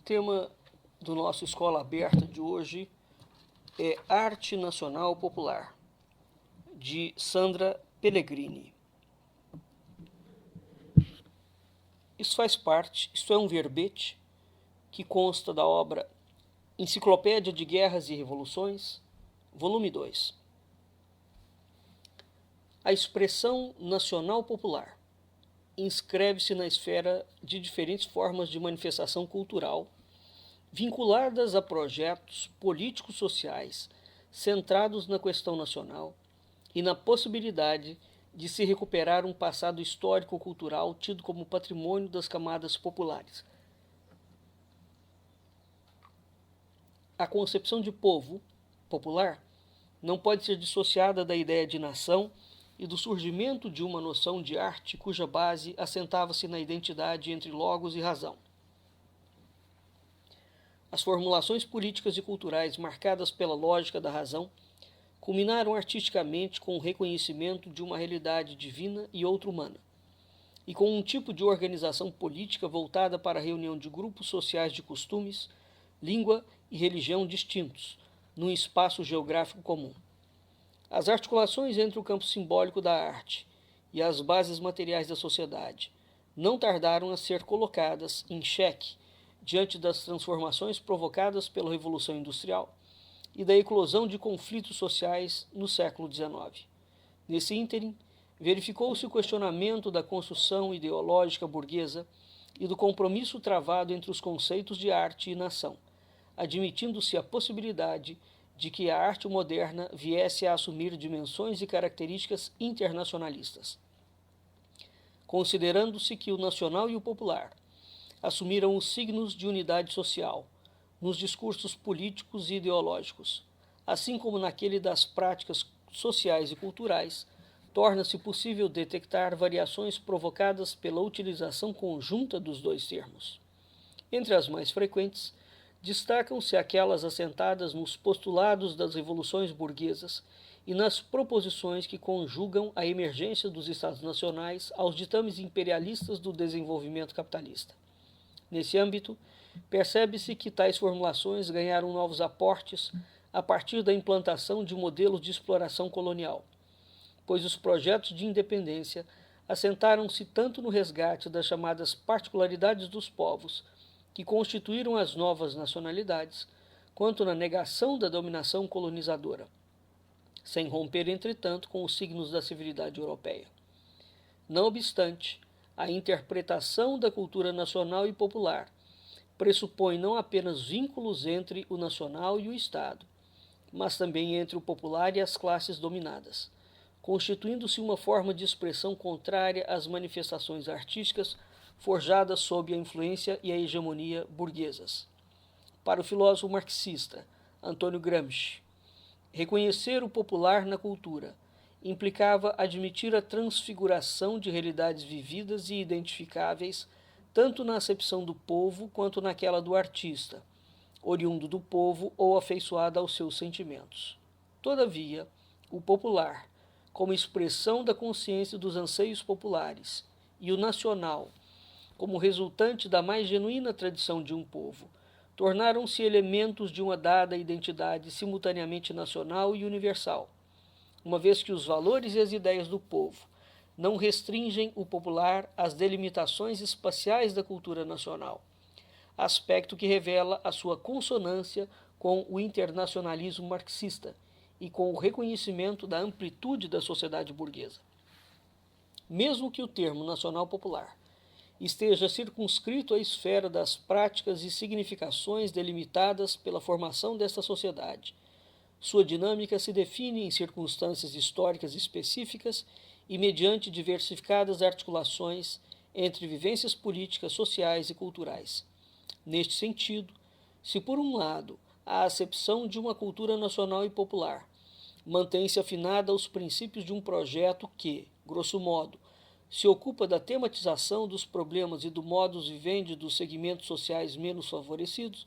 tema do nosso Escola Aberta de hoje é Arte Nacional Popular, de Sandra Pellegrini. Isso é um verbete que consta da obra Enciclopédia de Guerras e Revoluções, volume 2. A expressão nacional popular inscreve-se na esfera de diferentes formas de manifestação cultural, vinculadas a projetos políticos sociais centrados na questão nacional e na possibilidade de se recuperar um passado histórico-cultural tido como patrimônio das camadas populares. A concepção de povo popular não pode ser dissociada da ideia de nação e do surgimento de uma noção de arte cuja base assentava-se na identidade entre logos e razão. As formulações políticas e culturais marcadas pela lógica da razão culminaram artisticamente com o reconhecimento de uma realidade divina e outra humana, e com um tipo de organização política voltada para a reunião de grupos sociais de costumes, língua e religião distintos, num espaço geográfico comum. As articulações entre o campo simbólico da arte e as bases materiais da sociedade não tardaram a ser colocadas em xeque diante das transformações provocadas pela Revolução Industrial e da eclosão de conflitos sociais no século XIX. Nesse ínterim, verificou-se o questionamento da construção ideológica burguesa e do compromisso travado entre os conceitos de arte e nação, admitindo-se a possibilidade de que a arte moderna viesse a assumir dimensões e características internacionalistas. Considerando-se que o nacional e o popular assumiram os signos de unidade social nos discursos políticos e ideológicos, assim como naquele das práticas sociais e culturais, torna-se possível detectar variações provocadas pela utilização conjunta dos dois termos. Entre as mais frequentes, destacam-se aquelas assentadas nos postulados das revoluções burguesas e nas proposições que conjugam a emergência dos Estados nacionais aos ditames imperialistas do desenvolvimento capitalista. Nesse âmbito, percebe-se que tais formulações ganharam novos aportes a partir da implantação de modelos de exploração colonial, pois os projetos de independência assentaram-se tanto no resgate das chamadas particularidades dos povos, que constituíram as novas nacionalidades, quanto na negação da dominação colonizadora, sem romper, entretanto, com os signos da civilidade europeia. Não obstante, a interpretação da cultura nacional e popular pressupõe não apenas vínculos entre o nacional e o Estado, mas também entre o popular e as classes dominadas, constituindo-se uma forma de expressão contrária às manifestações artísticas forjadas sob a influência e a hegemonia burguesas. Para o filósofo marxista Antônio Gramsci, reconhecer o popular na cultura implicava admitir a transfiguração de realidades vividas e identificáveis, tanto na acepção do povo quanto naquela do artista, oriundo do povo ou afeiçoado aos seus sentimentos. Todavia, o popular, como expressão da consciência dos anseios populares, e o nacional, como resultante da mais genuína tradição de um povo, tornaram-se elementos de uma dada identidade simultaneamente nacional e universal, uma vez que os valores e as ideias do povo não restringem o popular às delimitações espaciais da cultura nacional, aspecto que revela a sua consonância com o internacionalismo marxista e com o reconhecimento da amplitude da sociedade burguesa. Mesmo que o termo nacional popular esteja circunscrito à esfera das práticas e significações delimitadas pela formação desta sociedade, sua dinâmica se define em circunstâncias históricas específicas e mediante diversificadas articulações entre vivências políticas, sociais e culturais. Neste sentido, se por um lado a acepção de uma cultura nacional e popular mantém-se afinada aos princípios de um projeto que, grosso modo, se ocupa da tematização dos problemas e do modus vivendi dos segmentos sociais menos favorecidos,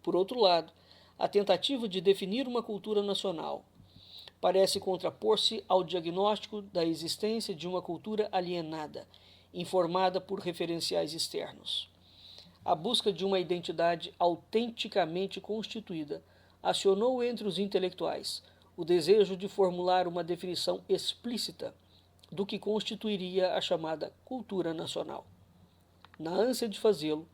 por outro lado, a tentativa de definir uma cultura nacional parece contrapor-se ao diagnóstico da existência de uma cultura alienada, informada por referenciais externos. A busca de uma identidade autenticamente constituída acionou entre os intelectuais o desejo de formular uma definição explícita do que constituiria a chamada cultura nacional. Na ânsia de fazê-lo,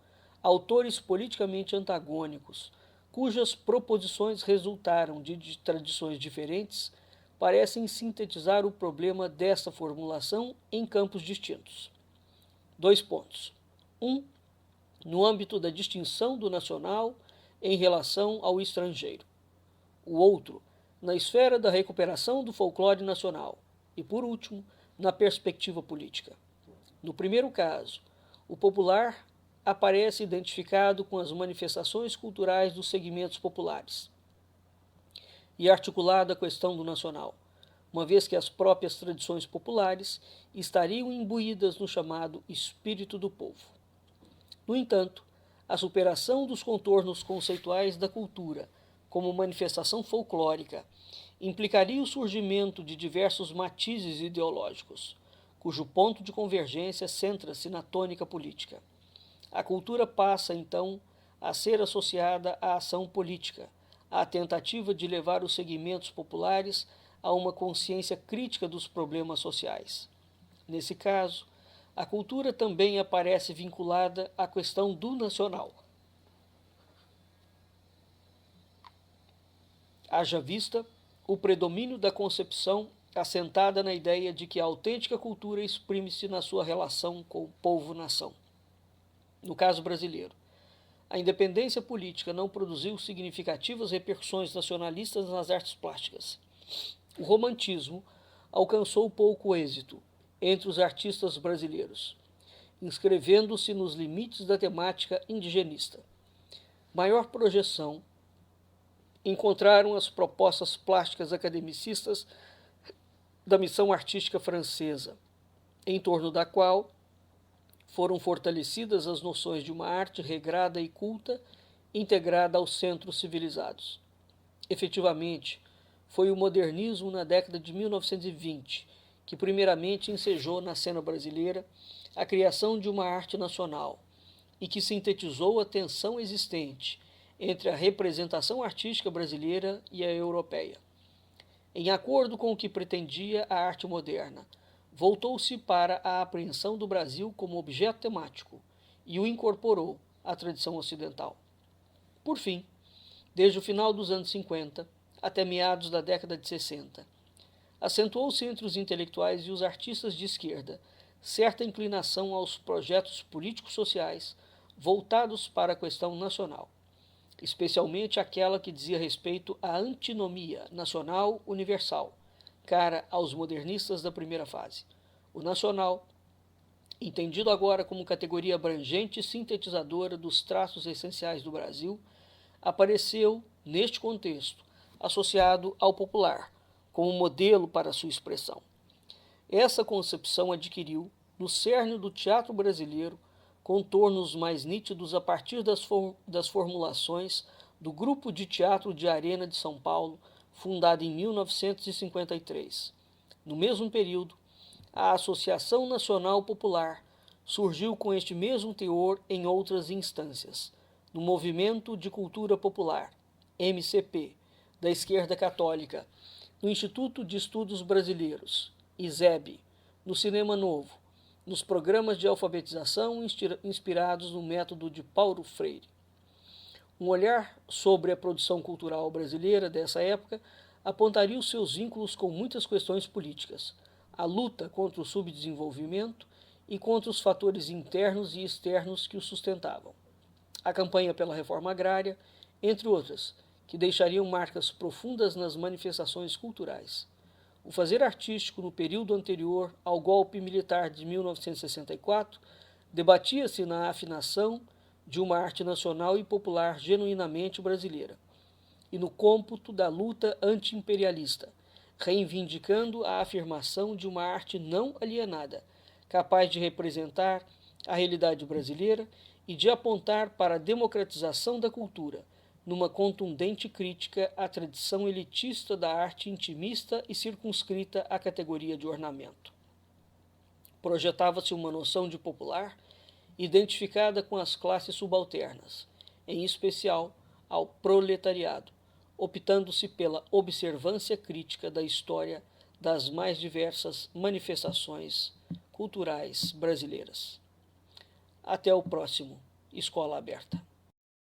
autores politicamente antagônicos, cujas proposições resultaram de tradições diferentes, parecem sintetizar o problema dessa formulação em campos distintos. 2 pontos. 1. No âmbito da distinção do nacional em relação ao estrangeiro. O outro, na esfera da recuperação do folclore nacional. E, por último, na perspectiva política. No primeiro caso, o popular aparece identificado com as manifestações culturais dos segmentos populares e articulado à questão do nacional, uma vez que as próprias tradições populares estariam imbuídas no chamado espírito do povo. No entanto, a superação dos contornos conceituais da cultura como manifestação folclórica implicaria o surgimento de diversos matizes ideológicos, cujo ponto de convergência centra-se na tônica política. A cultura passa, então, a ser associada à ação política, à tentativa de levar os segmentos populares a uma consciência crítica dos problemas sociais. Nesse caso, a cultura também aparece vinculada à questão do nacional. Haja vista o predomínio da concepção assentada na ideia de que a autêntica cultura exprime-se na sua relação com o povo-nação. No caso brasileiro, a independência política não produziu significativas repercussões nacionalistas nas artes plásticas. O romantismo alcançou pouco êxito entre os artistas brasileiros, inscrevendo-se nos limites da temática indigenista. Maior projeção encontraram as propostas plásticas academicistas da missão artística francesa, em torno da qual foram fortalecidas as noções de uma arte regrada e culta, integrada aos centros civilizados. Efetivamente, foi o modernismo na década de 1920 que primeiramente ensejou na cena brasileira a criação de uma arte nacional e que sintetizou a tensão existente entre a representação artística brasileira e a europeia. Em acordo com o que pretendia a arte moderna, voltou-se para a apreensão do Brasil como objeto temático e o incorporou à tradição ocidental. Por fim, desde o final dos anos 50 até meados da década de 60, acentuou-se entre os intelectuais e os artistas de esquerda certa inclinação aos projetos políticos sociais voltados para a questão nacional, especialmente aquela que dizia respeito à antinomia nacional universal, cara aos modernistas da primeira fase. O nacional, entendido agora como categoria abrangente e sintetizadora dos traços essenciais do Brasil, apareceu, neste contexto, associado ao popular, como modelo para sua expressão. Essa concepção adquiriu, no cerne do teatro brasileiro, contornos mais nítidos a partir das formulações do Grupo de Teatro de Arena de São Paulo, fundado em 1953. No mesmo período, a Associação Nacional Popular surgiu com este mesmo teor em outras instâncias, no Movimento de Cultura Popular, MCP, da esquerda católica, no Instituto de Estudos Brasileiros, ISEB, no Cinema Novo, nos programas de alfabetização inspirados no método de Paulo Freire. Um olhar sobre a produção cultural brasileira dessa época apontaria os seus vínculos com muitas questões políticas, a luta contra o subdesenvolvimento e contra os fatores internos e externos que o sustentavam, a campanha pela reforma agrária, entre outras, que deixariam marcas profundas nas manifestações culturais. O fazer artístico no período anterior ao golpe militar de 1964 debatia-se na afinação de uma arte nacional e popular genuinamente brasileira, e no cômputo da luta anti-imperialista, reivindicando a afirmação de uma arte não alienada, capaz de representar a realidade brasileira e de apontar para a democratização da cultura, numa contundente crítica à tradição elitista da arte intimista e circunscrita à categoria de ornamento. Projetava-se uma noção de popular identificada com as classes subalternas, em especial ao proletariado, optando-se pela observância crítica da história das mais diversas manifestações culturais brasileiras. Até o próximo Escola Aberta.